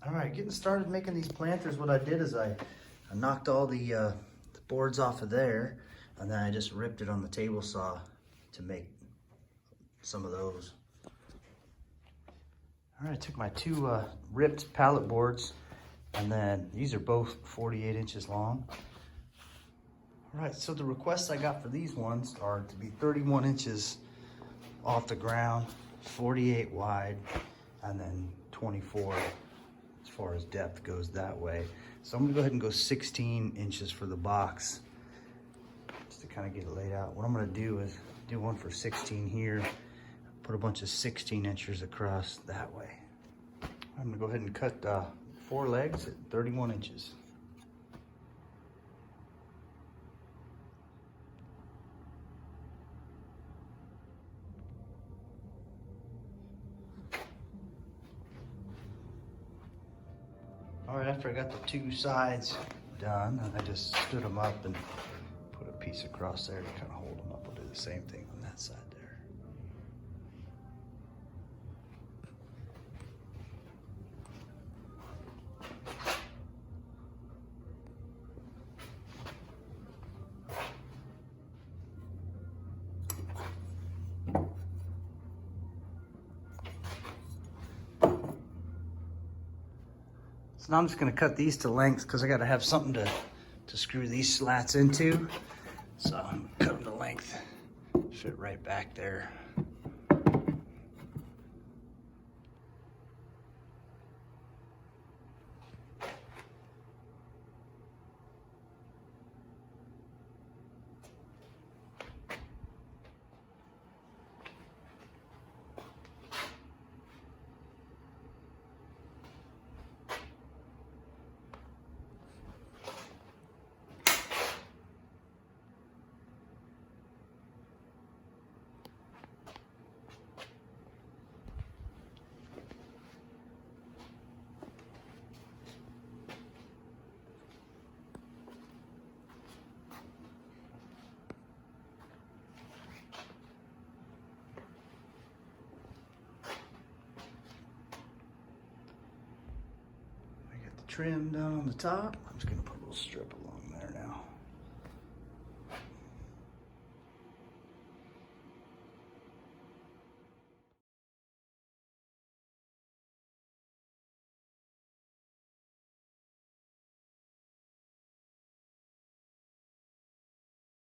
All right, getting started making these planters, what I did is I knocked all the boards off of there, and then I just ripped it on the table saw to make some of those. All right, I took my two ripped pallet boards, and then these are both 48 inches long. All right, so the requests I got for these ones are to be 31 inches off the ground, 48 wide, and then 24 as far as depth goes that way. So I'm gonna go ahead and go 16 inches for the box, just to kind of get it laid out. What I'm gonna do is do one for 16 here, put a bunch of 16 inches across that way. I'm gonna go ahead and cut 4 legs at 31 inches. All right, after I got the 2 sides done, I just stood them up and put a piece across there to kind of hold them up. I'll do the same thing on that side there. So now I'm just gonna cut these to length because I gotta have something to screw these slats into. So I'm gonna cut them to length, fit right back there. Trim down on the top. I'm just gonna put a little strip along.